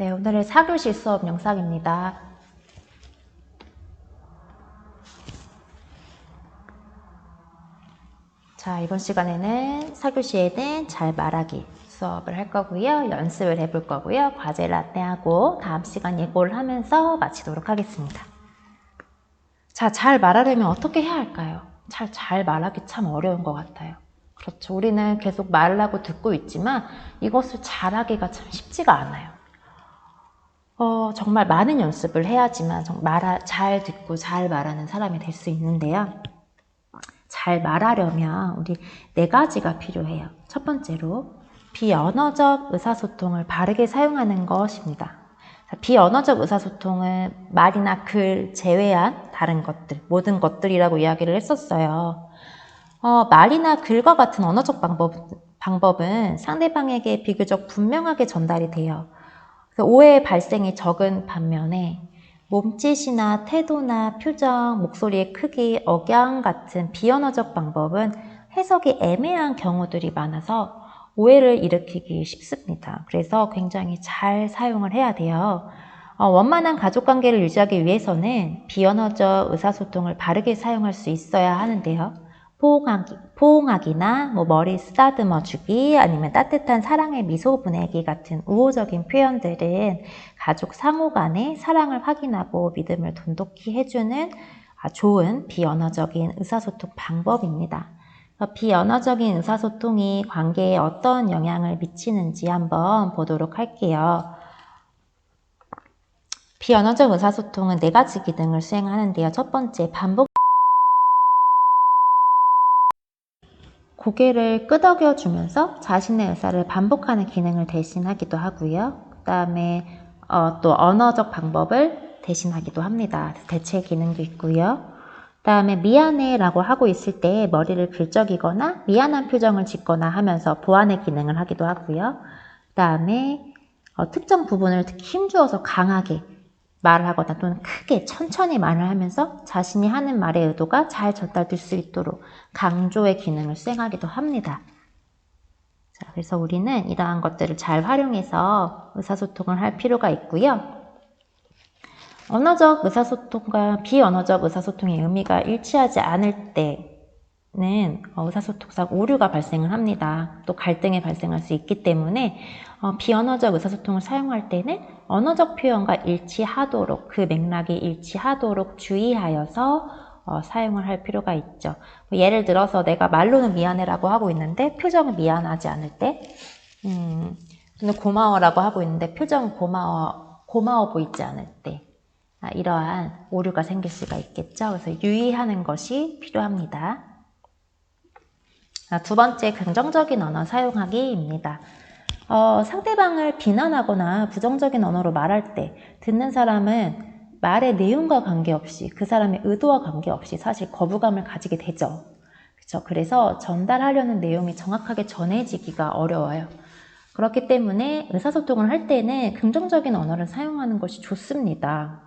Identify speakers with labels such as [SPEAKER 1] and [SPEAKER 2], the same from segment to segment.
[SPEAKER 1] 네, 오늘의 4교시 수업 영상입니다. 자, 이번 시간에는 4교시에는 잘 말하기 수업을 할 거고요. 연습을 해볼 거고요. 과제를 안내하고 다음 시간 예고를 하면서 마치도록 하겠습니다. 자, 잘 말하려면 어떻게 해야 할까요? 잘 말하기 참 어려운 것 같아요. 그렇죠. 우리는 계속 말을 하고 듣고 있지만 이것을 잘하기가 참 쉽지가 않아요. 정말 많은 연습을 해야지만 잘 듣고 잘 말하는 사람이 될 수 있는데요. 잘 말하려면 우리 4가지가 필요해요. 첫 번째로 비언어적 의사소통을 바르게 사용하는 것입니다. 비언어적 의사소통은 말이나 글 제외한 다른 것들, 모든 것들이라고 이야기를 했었어요. 말이나 글과 같은 언어적 방법은 상대방에게 비교적 분명하게 전달이 돼요. 오해 발생이 적은 반면에 몸짓이나 태도나 표정, 목소리의 크기, 억양 같은 비언어적 방법은 해석이 애매한 경우들이 많아서 오해를 일으키기 쉽습니다. 그래서 굉장히 잘 사용을 해야 돼요. 원만한 가족관계를 유지하기 위해서는 비언어적 의사소통을 바르게 사용할 수 있어야 하는데요. 포옹하기나 머리 쓰다듬어 주기, 아니면 따뜻한 사랑의 미소 보내기 같은 우호적인 표현들은 가족 상호 간의 사랑을 확인하고 믿음을 돈독히 해주는 좋은 비언어적인 의사소통 방법입니다. 비언어적인 의사소통이 관계에 어떤 영향을 미치는지 한번 보도록 할게요. 비언어적 의사소통은 4가지 기능을 수행하는데요. 첫 번째, 고개를 끄덕여 주면서 자신의 의사를 반복하는 기능을 대신하기도 하고요. 그 다음에 또 언어적 방법을 대신하기도 합니다. 대체 기능도 있고요. 그 다음에 미안해 라고 하고 있을 때 머리를 긁적이거나 미안한 표정을 짓거나 하면서 보완의 기능을 하기도 하고요. 그 다음에 특정 부분을 특히 힘주어서 강하게 말을 하거나 또는 크게 천천히 말을 하면서 자신이 하는 말의 의도가 잘 전달될 수 있도록 강조의 기능을 수행하기도 합니다. 자, 그래서 우리는 이러한 것들을 잘 활용해서 의사소통을 할 필요가 있고요. 언어적 의사소통과 비언어적 의사소통의 의미가 일치하지 않을 때는 의사소통상 오류가 발생을 합니다. 또 갈등이 발생할 수 있기 때문에 비언어적 의사소통을 사용할 때는 언어적 표현과 일치하도록, 그 맥락이 일치하도록 주의하여서 사용을 할 필요가 있죠. 예를 들어서 내가 말로는 미안해라고 하고 있는데 표정은 미안하지 않을 때, 근데 고마워라고 하고 있는데 표정은 고마워 보이지 않을 때, 이러한 오류가 생길 수가 있겠죠. 그래서 유의하는 것이 필요합니다. 두 번째, 긍정적인 언어 사용하기입니다. 상대방을 비난하거나 부정적인 언어로 말할 때 듣는 사람은 말의 내용과 관계없이, 그 사람의 의도와 관계없이 사실 거부감을 가지게 되죠. 그렇죠? 그래서 전달하려는 내용이 정확하게 전해지기가 어려워요. 그렇기 때문에 의사소통을 할 때는 긍정적인 언어를 사용하는 것이 좋습니다.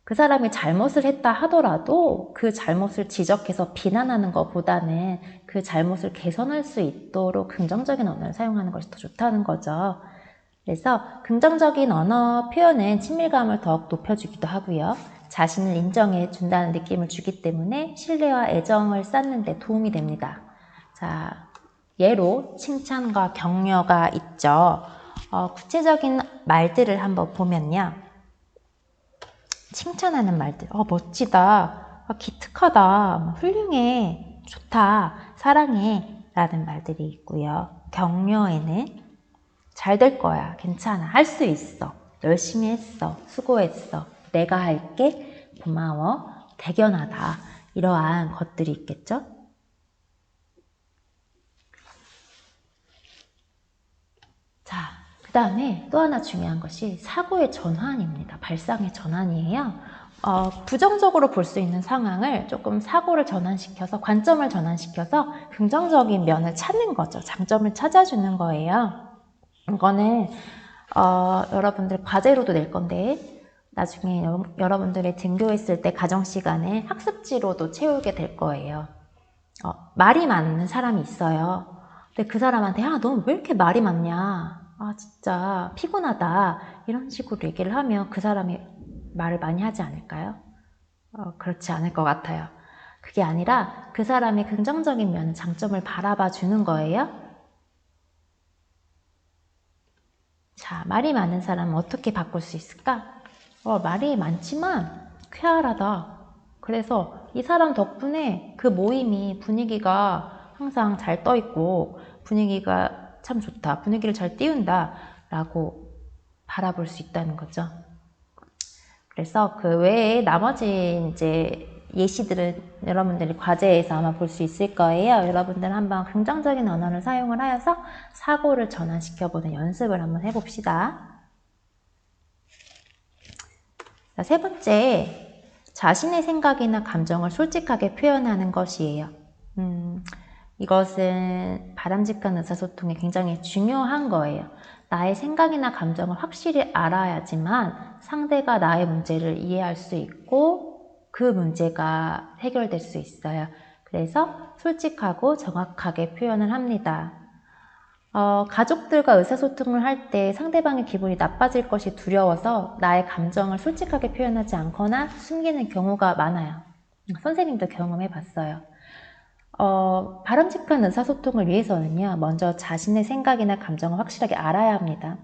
[SPEAKER 1] 그 사람이 잘못을 했다 하더라도 그 잘못을 지적해서 비난하는 것보다는 그 잘못을 개선할 수 있도록 긍정적인 언어를 사용하는 것이 더 좋다는 거죠. 그래서 긍정적인 언어 표현은 친밀감을 더욱 높여주기도 하고요. 자신을 인정해 준다는 느낌을 주기 때문에 신뢰와 애정을 쌓는 데 도움이 됩니다. 자, 예로 칭찬과 격려가 있죠. 구체적인 말들을 한번 보면요. 칭찬하는 말들, 멋지다, 기특하다, 훌륭해, 좋다, 사랑해 라는 말들이 있고요. 격려에는 잘 될 거야, 괜찮아, 할 수 있어, 열심히 했어, 수고했어, 내가 할게, 고마워, 대견하다, 이러한 것들이 있겠죠. 자, 그 다음에 또 하나 중요한 것이 사고의 전환입니다. 발상의 전환이에요. 부정적으로 볼 수 있는 상황을 조금 사고를 전환시켜서, 관점을 전환시켜서 긍정적인 면을 찾는 거죠. 장점을 찾아주는 거예요. 이거는 여러분들 과제로도 낼 건데 나중에 여러분들이 등교했을 때 가정시간에 학습지로도 채우게 될 거예요. 말이 많은 사람이 있어요. 근데 그 사람한테 너 왜 이렇게 말이 많냐? 아, 진짜 피곤하다. 이런 식으로 얘기를 하면 그 사람이 말을 많이 하지 않을까요? 그렇지 않을 것 같아요. 그게 아니라 그 사람의 긍정적인 면, 장점을 바라봐 주는 거예요. 자, 말이 많은 사람은 어떻게 바꿀 수 있을까? 말이 많지만 쾌활하다. 그래서 이 사람 덕분에 그 모임이 분위기가 항상 잘 떠 있고 분위기가 참 좋다. 분위기를 잘 띄운다. 라고 바라볼 수 있다는 거죠. 그래서 그 외에 나머지 이제 예시들은 여러분들이 과제에서 아마 볼 수 있을 거예요. 여러분들 한번 긍정적인 언어를 사용을 하여서 사고를 전환시켜보는 연습을 한번 해봅시다. 자, 세 번째, 자신의 생각이나 감정을 솔직하게 표현하는 것이에요. 이것은 바람직한 의사소통에 굉장히 중요한 거예요. 나의 생각이나 감정을 확실히 알아야지만 상대가 나의 문제를 이해할 수 있고 그 문제가 해결될 수 있어요. 그래서 솔직하고 정확하게 표현을 합니다. 가족들과 의사소통을 할 때 상대방의 기분이 나빠질 것이 두려워서 나의 감정을 솔직하게 표현하지 않거나 숨기는 경우가 많아요. 선생님도 경험해 봤어요. 바람직한 의사소통을 위해서는요, 먼저 자신의 생각이나 감정을 확실하게 알아야 합니다.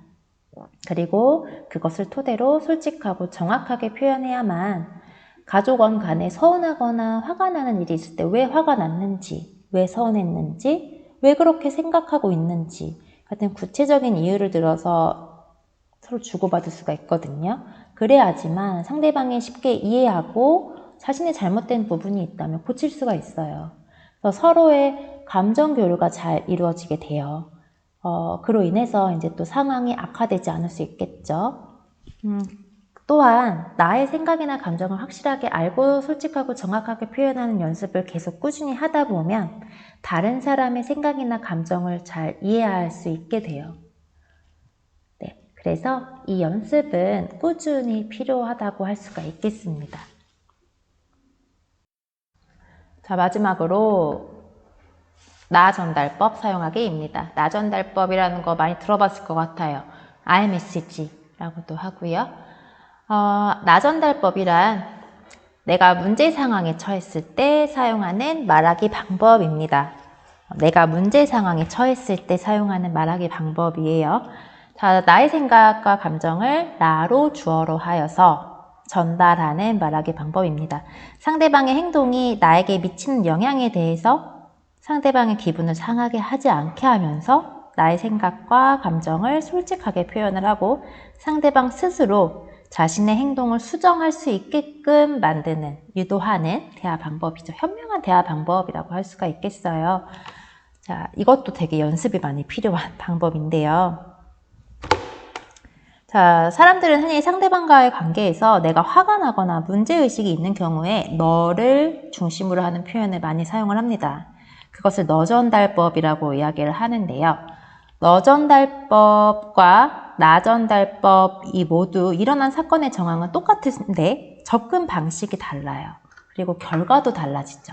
[SPEAKER 1] 그리고 그것을 토대로 솔직하고 정확하게 표현해야만 가족원 간에 서운하거나 화가 나는 일이 있을 때 왜 화가 났는지, 왜 서운했는지, 왜 그렇게 생각하고 있는지 같은 구체적인 이유를 들어서 서로 주고받을 수가 있거든요. 그래야지만 상대방이 쉽게 이해하고 자신의 잘못된 부분이 있다면 고칠 수가 있어요. 그래서 서로의 감정 교류가 잘 이루어지게 돼요. 그로 인해서 이제 또 상황이 악화되지 않을 수 있겠죠. 또한 나의 생각이나 감정을 확실하게 알고 솔직하고 정확하게 표현하는 연습을 계속 꾸준히 하다 보면 다른 사람의 생각이나 감정을 잘 이해할 수 있게 돼요. 네, 그래서 이 연습은 꾸준히 필요하다고 할 수가 있겠습니다. 자, 마지막으로 나 전달법 사용하기입니다. 나 전달법이라는 거 많이 들어봤을 것 같아요. iMessage라고도 하고요. 나 전달법이란 내가 문제 상황에 처했을 때 사용하는 말하기 방법입니다. 내가 문제 상황에 처했을 때 사용하는 말하기 방법이에요. 자, 나의 생각과 감정을 나로 주어로 하여서 전달하는 말하기 방법입니다. 상대방의 행동이 나에게 미치는 영향에 대해서 상대방의 기분을 상하게 하지 않게 하면서 나의 생각과 감정을 솔직하게 표현을 하고 상대방 스스로 자신의 행동을 수정할 수 있게끔 만드는, 유도하는 대화 방법이죠. 현명한 대화 방법이라고 할 수가 있겠어요. 자, 이것도 되게 연습이 많이 필요한 방법인데요. 자, 사람들은 흔히 상대방과의 관계에서 내가 화가 나거나 문제의식이 있는 경우에 너를 중심으로 하는 표현을 많이 사용을 합니다. 그것을 너전달법이라고 이야기를 하는데요. 너전달법과 나전달법 이 모두 일어난 사건의 정황은 똑같은데 접근 방식이 달라요. 그리고 결과도 달라지죠.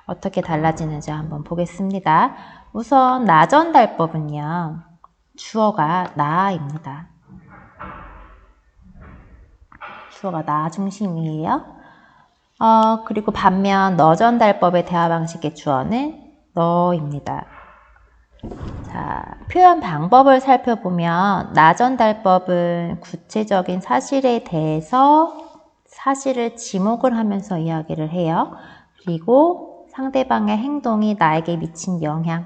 [SPEAKER 1] 어떻게 달라지는지 한번 보겠습니다. 우선 나전달법은요. 주어가 나입니다. 주어가 나 중심이에요. 그리고 반면 너전달법의 대화 방식의 주어는 너입니다. 자, 표현 방법을 살펴보면 나전달법은 구체적인 사실에 대해서 사실을 지목을 하면서 이야기를 해요. 그리고 상대방의 행동이 나에게 미친 영향을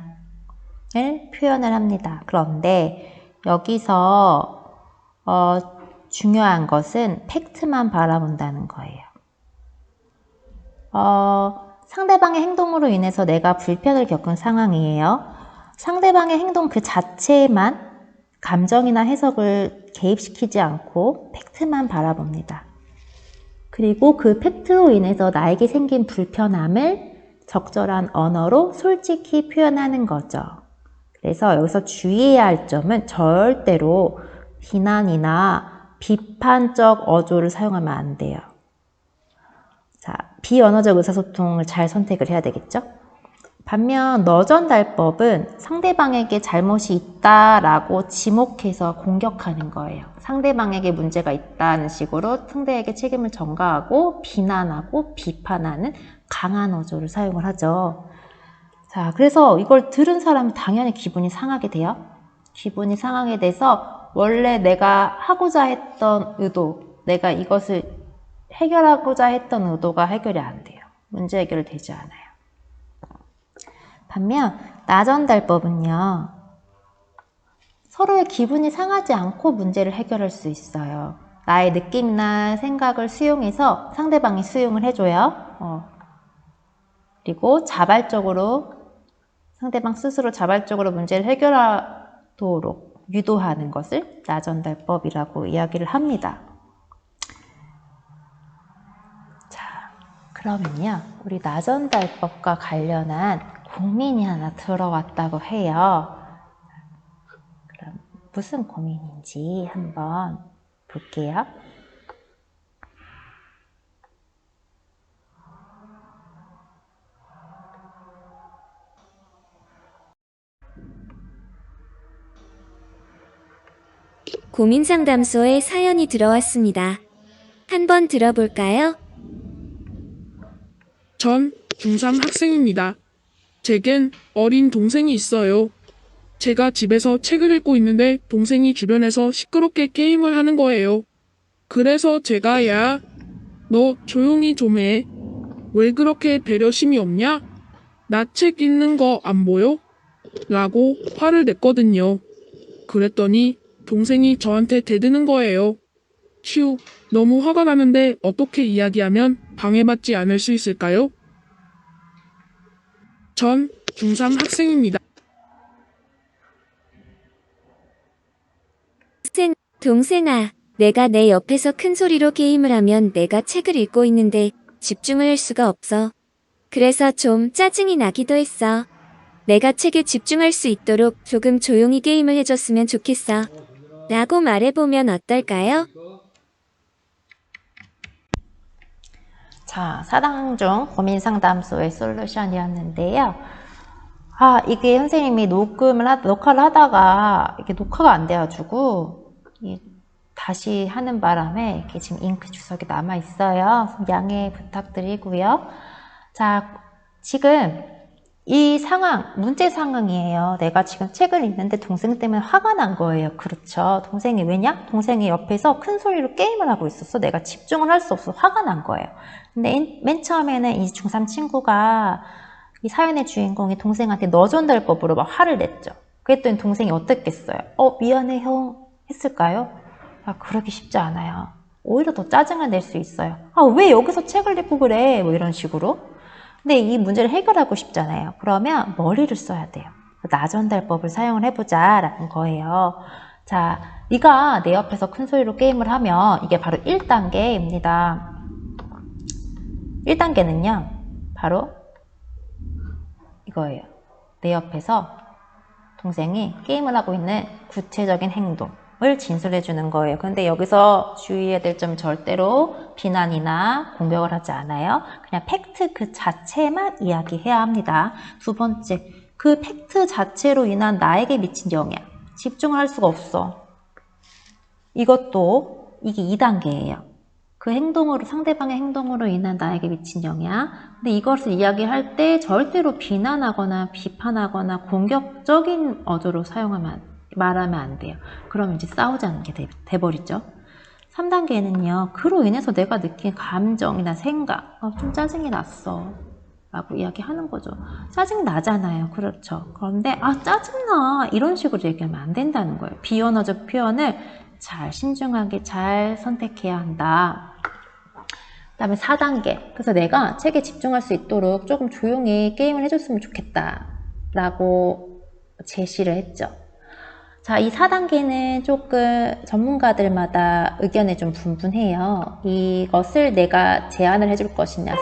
[SPEAKER 1] 표현을 합니다. 그런데 여기서 중요한 것은 팩트만 바라본다는 거예요. 상대방의 행동으로 인해서 내가 불편을 겪은 상황이에요. 상대방의 행동 그 자체만 감정이나 해석을 개입시키지 않고 팩트만 바라봅니다. 그리고 그 팩트로 인해서 나에게 생긴 불편함을 적절한 언어로 솔직히 표현하는 거죠. 그래서 여기서 주의해야 할 점은 절대로 비난이나 비판적 어조를 사용하면 안 돼요. 자, 비언어적 의사소통을 잘 선택을 해야 되겠죠? 반면 너전달법은 상대방에게 잘못이 있다라고 지목해서 공격하는 거예요. 상대방에게 문제가 있다는 식으로 상대에게 책임을 전가하고 비난하고 비판하는 강한 어조를 사용을 하죠. 자, 그래서 이걸 들은 사람은 당연히 기분이 상하게 돼요. 기분이 상하게 돼서 원래 내가 하고자 했던 의도, 내가 이것을 해결하고자 했던 의도가 해결이 안 돼요. 문제 해결이 되지 않아요. 반면 나전달법은요, 서로의 기분이 상하지 않고 문제를 해결할 수 있어요. 나의 느낌이나 생각을 수용해서 상대방이 수용을 해줘요. 그리고 자발적으로 상대방 스스로 자발적으로 문제를 해결하도록 유도하는 것을 나전달법이라고 이야기를 합니다. 자, 그러면요, 우리 나전달법과 관련한 고민이 하나 들어왔다고 해요. 그럼 무슨 고민인지 한번 볼게요.
[SPEAKER 2] 고민상담소에 사연이 들어왔습니다. 한번 들어볼까요?
[SPEAKER 3] 전 중3 학생입니다. 제겐 어린 동생이 있어요. 제가 집에서 책을 읽고 있는데 동생이 주변에서 시끄럽게 게임을 하는 거예요. 그래서 제가 야, 너 조용히 좀 해. 왜 그렇게 배려심이 없냐? 나 책 읽는 거 안 보여? 라고 화를 냈거든요. 그랬더니 동생이 저한테 대드는 거예요. 휴, 너무 화가 나는데 어떻게 이야기하면 방해받지 않을 수 있을까요? 전 중3 학생입니다.
[SPEAKER 2] 동생아, 내가 내 옆에서 큰 소리로 게임을 하면 내가 책을 읽고 있는데 집중을 할 수가 없어. 그래서 좀 짜증이 나기도 했어. 내가 책에 집중할 수 있도록 조금 조용히 게임을 해줬으면 좋겠어. 라고 말해보면 어떨까요?
[SPEAKER 1] 자, 4당 중 고민상담소의 솔루션이었는데요. 이게 선생님이 녹화를 하다가 이게 녹화가 안 돼가지고 다시 하는 바람에 이렇게 지금 잉크 주석이 남아 있어요. 양해 부탁드리고요. 자, 지금 이 상황, 문제 상황이에요. 내가 지금 책을 읽는데 동생 때문에 화가 난 거예요. 그렇죠. 동생이 왜냐? 동생이 옆에서 큰 소리로 게임을 하고 있었어. 내가 집중을 할 수 없어. 화가 난 거예요. 근데 맨 처음에는 이 중3 친구가 이 사연의 주인공이 동생한테 너전달법으로 막 화를 냈죠. 그랬더니 동생이 어땠겠어요? 미안해 형 했을까요? 그러기 쉽지 않아요. 오히려 더 짜증을 낼 수 있어요. 왜 여기서 책을 읽고 그래? 뭐 이런 식으로. 근데 이 문제를 해결하고 싶잖아요. 그러면 머리를 써야 돼요. 나전달법을 사용을 해보자 라는 거예요. 자, 네가 내 옆에서 큰 소리로 게임을 하면 이게 바로 1단계입니다. 1단계는요. 바로 이거예요. 내 옆에서 동생이 게임을 하고 있는 구체적인 행동을 진술해 주는 거예요. 근데 여기서 주의해야 될 점 절대로 비난이나 공격을 하지 않아요. 그냥 팩트 그 자체만 이야기해야 합니다. 두 번째, 그 팩트 자체로 인한 나에게 미친 영향. 집중을 할 수가 없어. 이게 2단계예요. 그 행동으로, 상대방의 행동으로 인한 나에게 미친 영향. 근데 이것을 이야기할 때 절대로 비난하거나 비판하거나 공격적인 어조로 말하면 안 돼요. 그럼 이제 싸우자는 게 돼버리죠. 3단계는요, 그로 인해서 내가 느낀 감정이나 생각, 좀 짜증이 났어. 라고 이야기하는 거죠. 짜증 나잖아요. 그렇죠. 그런데, 짜증나. 이런 식으로 얘기하면 안 된다는 거예요. 비언어적 표현을 잘 신중하게 잘 선택해야 한다. 그 다음에 4단계. 그래서 내가 책에 집중할 수 있도록 조금 조용히 게임을 해줬으면 좋겠다. 라고 제시를 했죠. 자, 이 4단계는 조금 전문가들마다 의견이 좀 분분해요. 이것을 내가 제안을 해줄 것이냐,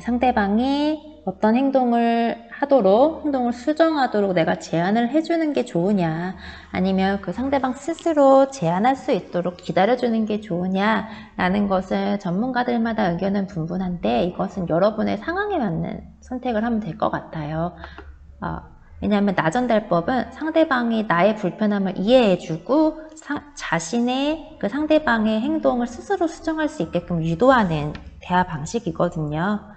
[SPEAKER 1] 상대방이 어떤 행동을 하도록, 행동을 수정하도록 내가 제안을 해주는 게 좋으냐, 아니면 그 상대방 스스로 제안할 수 있도록 기다려주는 게 좋으냐 라는 것은 전문가들마다 의견은 분분한데, 이것은 여러분의 상황에 맞는 선택을 하면 될 것 같아요. 왜냐하면 나전달법은 상대방이 나의 불편함을 이해해주고 자신의 그 상대방의 행동을 스스로 수정할 수 있게끔 유도하는 대화 방식이거든요.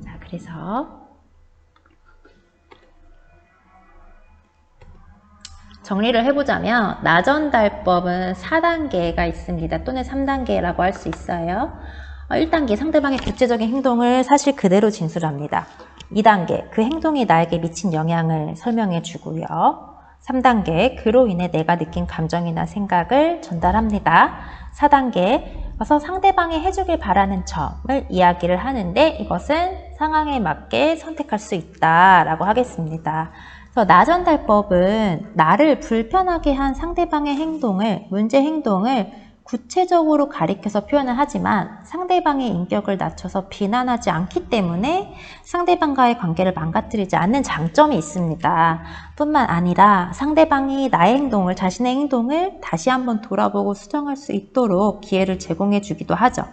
[SPEAKER 1] 자, 그래서 정리를 해보자면 나전달법은 4단계가 있습니다. 또는 3단계라고 할 수 있어요. 1단계 상대방의 구체적인 행동을 사실 그대로 진술합니다. 2단계 그 행동이 나에게 미친 영향을 설명해 주고요. 3단계 그로 인해 내가 느낀 감정이나 생각을 전달합니다. 4단계 그래서 상대방이 해주길 바라는 점을 이야기를 하는데, 이것은 상황에 맞게 선택할 수 있다라고 하겠습니다. 그래서 나전달법은 나를 불편하게 한 상대방의 행동을, 문제 행동을 구체적으로 가리켜서 표현을 하지만 상대방의 인격을 낮춰서 비난하지 않기 때문에 상대방과의 관계를 망가뜨리지 않는 장점이 있습니다. 뿐만 아니라 상대방이 나의 행동을, 자신의 행동을 다시 한번 돌아보고 수정할 수 있도록 기회를 제공해 주기도 하죠.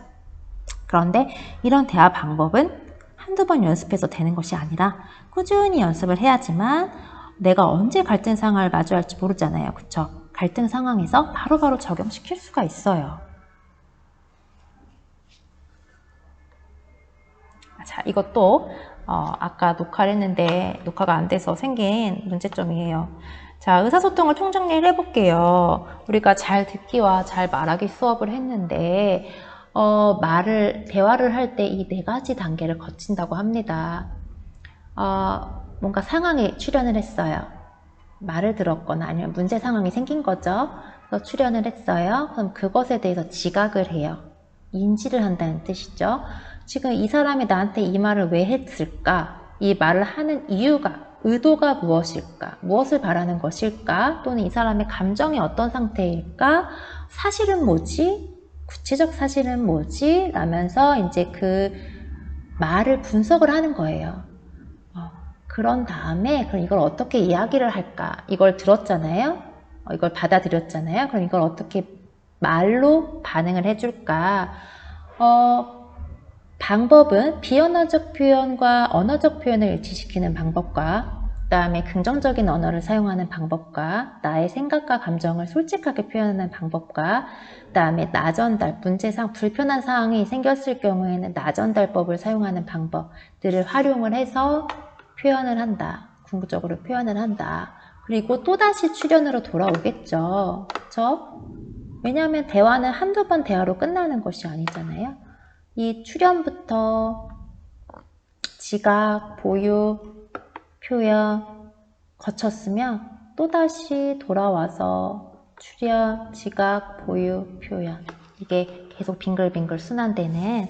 [SPEAKER 1] 그런데 이런 대화 방법은 한두 번 연습해서 되는 것이 아니라 꾸준히 연습을 해야지만, 내가 언제 갈등 상황을 마주할지 모르잖아요. 그쵸? 갈등 상황에서 바로바로 적용시킬 수가 있어요. 자, 이것도 아까 녹화를 했는데 녹화가 안 돼서 생긴 문제점이에요. 자, 의사소통을 총정리를 해볼게요. 우리가 잘 듣기와 잘 말하기 수업을 했는데 대화를 할 때 이 4가지 단계를 거친다고 합니다. 뭔가 상황에 출연을 했어요. 말을 들었거나 아니면 문제 상황이 생긴 거죠. 그래서 출연을 했어요. 그럼 그것에 대해서 지각을 해요. 인지를 한다는 뜻이죠. 지금 이 사람이 나한테 이 말을 왜 했을까? 이 말을 하는 이유가, 의도가 무엇일까? 무엇을 바라는 것일까? 또는 이 사람의 감정이 어떤 상태일까? 사실은 뭐지? 구체적 사실은 뭐지? 라면서 이제 그 말을 분석을 하는 거예요. 그런 다음에 그럼 이걸 어떻게 이야기를 할까? 이걸 들었잖아요. 이걸 받아들였잖아요. 그럼 이걸 어떻게 말로 반응을 해줄까? 방법은 비언어적 표현과 언어적 표현을 일치시키는 방법과, 그 다음에 긍정적인 언어를 사용하는 방법과, 나의 생각과 감정을 솔직하게 표현하는 방법과, 그 다음에 나전달, 문제상 불편한 상황이 생겼을 경우에는 나전달법을 사용하는 방법들을 활용을 해서 표현을 한다. 궁극적으로 표현을 한다. 그리고 또다시 출연으로 돌아오겠죠. 그쵸? 왜냐하면 대화는 한두 번 대화로 끝나는 것이 아니잖아요. 이 출연부터 지각, 보유, 표현 거쳤으면 또다시 돌아와서 출연, 지각, 보유, 표현, 이게 계속 빙글빙글 순환되는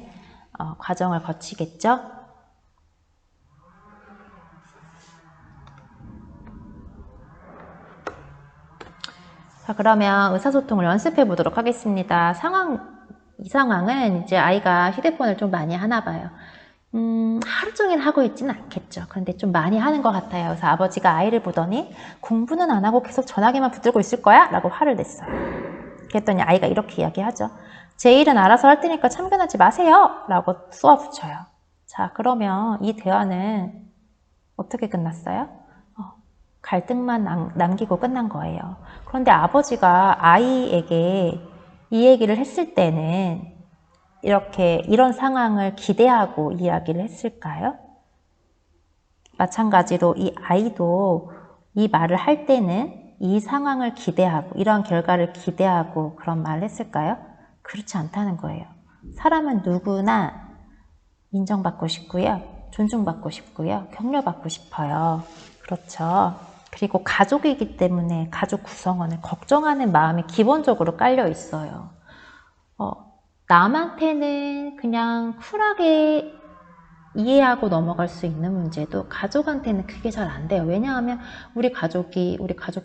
[SPEAKER 1] 과정을 거치겠죠. 자, 그러면 의사소통을 연습해 보도록 하겠습니다. 이 상황은 이제 아이가 휴대폰을 좀 많이 하나 봐요. 하루 종일 하고 있지는 않겠죠. 그런데 좀 많이 하는 것 같아요. 그래서 아버지가 아이를 보더니 공부는 안 하고 계속 전화기만 붙들고 있을 거야? 라고 화를 냈어요. 그랬더니 아이가 이렇게 이야기하죠. 제 일은 알아서 할 테니까 참견하지 마세요! 라고 쏘아붙여요. 자, 그러면 이 대화는 어떻게 끝났어요? 갈등만 남기고 끝난 거예요. 그런데 아버지가 아이에게 이 얘기를 했을 때는 이런 상황을 기대하고 이야기를 했을까요? 마찬가지로 이 아이도 이 말을 할 때는 이 상황을 기대하고, 이런 결과를 기대하고 그런 말을 했을까요? 그렇지 않다는 거예요. 사람은 누구나 인정받고 싶고요, 존중받고 싶고요, 격려받고 싶어요. 그렇죠. 그리고 가족이기 때문에 가족 구성원을 걱정하는 마음이 기본적으로 깔려 있어요. 남한테는 그냥 쿨하게 이해하고 넘어갈 수 있는 문제도 가족한테는 그게 잘 안 돼요. 왜냐하면 우리 가족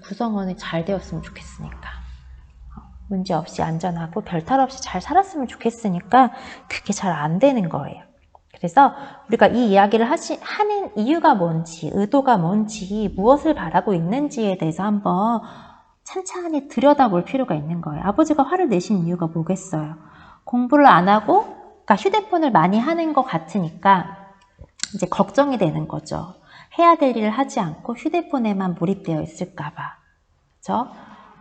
[SPEAKER 1] 구성원이 잘 되었으면 좋겠으니까. 문제 없이 안전하고 별탈 없이 잘 살았으면 좋겠으니까 그게 잘 안 되는 거예요. 그래서 우리가 이 이야기를 하는 이유가 뭔지, 의도가 뭔지, 무엇을 바라고 있는지에 대해서 한번 찬찬히 들여다볼 필요가 있는 거예요. 아버지가 화를 내신 이유가 뭐겠어요? 공부를 안 하고, 그러니까 휴대폰을 많이 하는 것 같으니까 이제 걱정이 되는 거죠. 해야 될 일을 하지 않고 휴대폰에만 몰입되어 있을까봐. 그렇죠?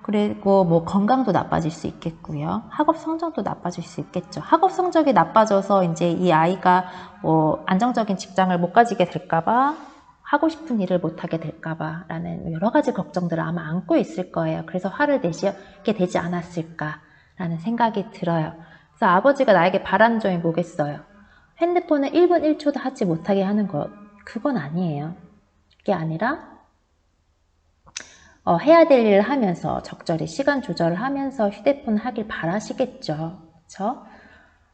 [SPEAKER 1] 그리고 뭐 건강도 나빠질 수 있겠고요. 학업 성적도 나빠질 수 있겠죠. 학업 성적이 나빠져서 이제 이 아이가 뭐 안정적인 직장을 못 가지게 될까봐, 하고 싶은 일을 못 하게 될까봐 라는 여러 가지 걱정들을 아마 안고 있을 거예요. 그래서 화를 내시게 되지 않았을까라는 생각이 들어요. 그래서 아버지가 나에게 바라는 점이 뭐겠어요? 핸드폰을 1분 1초도 하지 못하게 하는 것, 그건 아니에요. 그게 아니라 해야 될 일을 하면서 적절히 시간 조절을 하면서 휴대폰 하길 바라시겠죠. 그렇죠?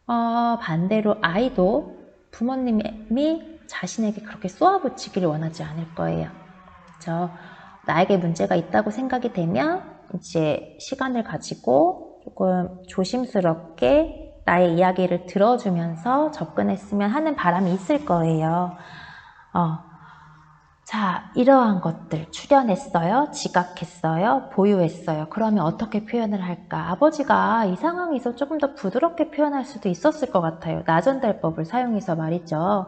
[SPEAKER 1] 반대로 아이도 부모님이 자신에게 그렇게 쏘아붙이기를 원하지 않을 거예요. 그렇죠? 나에게 문제가 있다고 생각이 되면 이제 시간을 가지고 조금 조심스럽게 나의 이야기를 들어주면서 접근했으면 하는 바람이 있을 거예요. 자, 이러한 것들 출연했어요, 지각했어요, 보유했어요. 그러면 어떻게 표현을 할까? 아버지가 이 상황에서 조금 더 부드럽게 표현할 수도 있었을 것 같아요. 나전달법을 사용해서 말이죠.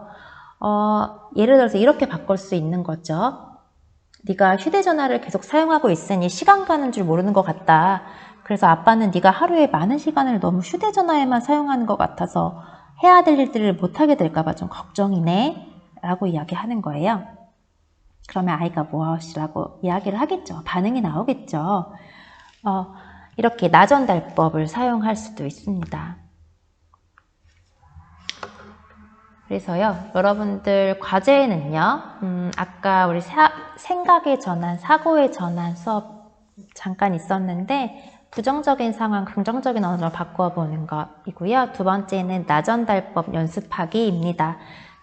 [SPEAKER 1] 예를 들어서 이렇게 바꿀 수 있는 거죠. 네가 휴대전화를 계속 사용하고 있으니 시간 가는 줄 모르는 것 같다. 그래서 아빠는 네가 하루에 많은 시간을 너무 휴대전화에만 사용하는 것 같아서 해야 될 일들을 못하게 될까 봐 좀 걱정이네 라고 이야기하는 거예요. 그러면 아이가 무엇이라고 이야기를 하겠죠. 반응이 나오겠죠. 이렇게 나전달법을 사용할 수도 있습니다. 그래서요, 여러분들 과제에는요, 아까 우리 생각의 전환, 사고의 전환 수업 잠깐 있었는데, 부정적인 상황, 긍정적인 언어로 바꾸어 보는 것이고요. 두 번째는 나전달법 연습하기입니다.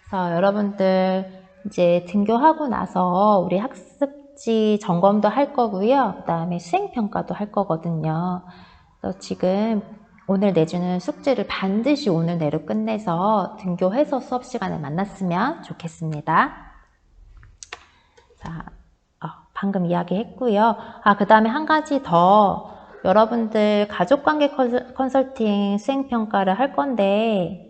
[SPEAKER 1] 그래서 여러분들 이제 등교하고 나서 우리 학습지 점검도 할 거고요. 그 다음에 수행평가도 할 거거든요. 그래서 지금 오늘 내주는 숙제를 반드시 오늘 내로 끝내서 등교해서 수업 시간에 만났으면 좋겠습니다. 자, 방금 이야기했고요. 그 다음에 한 가지 더 여러분들 가족관계 컨설팅 수행평가를 할 건데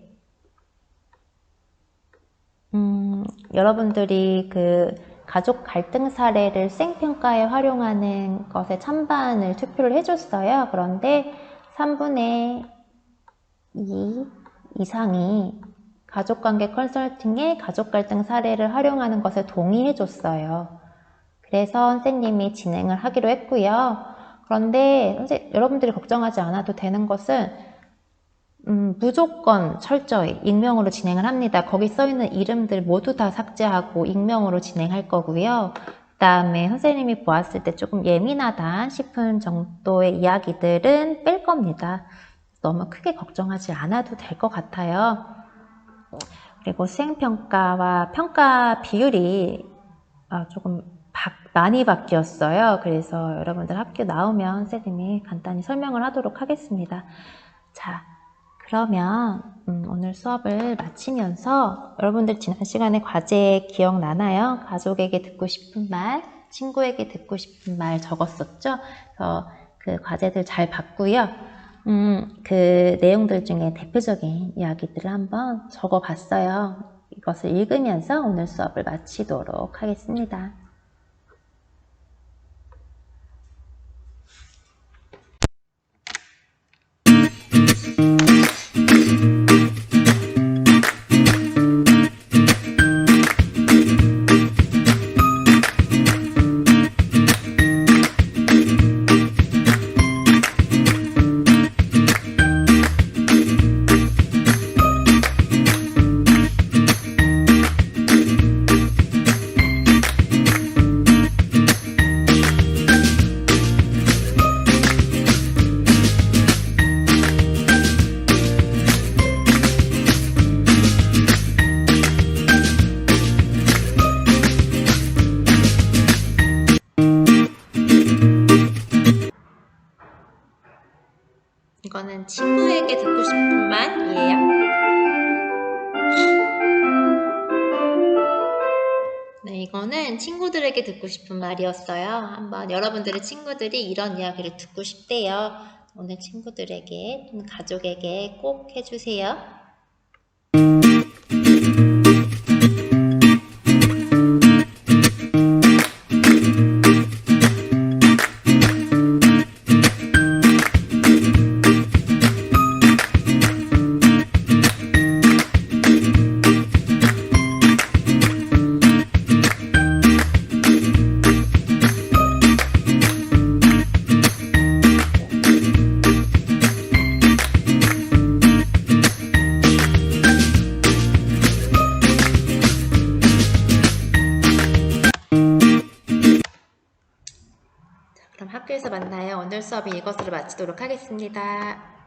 [SPEAKER 1] 여러분들이 그 가족 갈등 사례를 수행평가에 활용하는 것에 찬반을 투표를 해줬어요. 그런데 3분의 2 이상이 가족관계 컨설팅에 가족 갈등 사례를 활용하는 것에 동의해줬어요. 그래서 선생님이 진행을 하기로 했고요. 그런데 여러분들이 걱정하지 않아도 되는 것은 무조건 철저히 익명으로 진행을 합니다. 거기 써있는 이름들 모두 다 삭제하고 익명으로 진행할 거고요. 그 다음에 선생님이 보았을 때 조금 예민하다 싶은 정도의 이야기들은 뺄 겁니다. 너무 크게 걱정하지 않아도 될 것 같아요. 그리고 수행평가와 평가 비율이 조금 많이 바뀌었어요. 그래서 여러분들 학교 나오면 선생님이 간단히 설명을 하도록 하겠습니다. 자, 그러면 오늘 수업을 마치면서 여러분들 지난 시간에 과제 기억나나요? 가족에게 듣고 싶은 말, 친구에게 듣고 싶은 말 적었었죠? 그래서 그 과제들 잘 봤고요. 그 내용들 중에 대표적인 이야기들을 한번 적어봤어요. 이것을 읽으면서 오늘 수업을 마치도록 하겠습니다. 이거는 친구에게 듣고 싶은 말이에요. 친구들에게 듣고 싶은 말이었어요. 한번 여러분들의 친구들이 이런 이야기를 듣고 싶대요. 오늘 친구들에게 또는 가족에게 꼭 해주세요. 그럼 학교에서 만나요. 오늘 수업은 이것으로 마치도록 하겠습니다.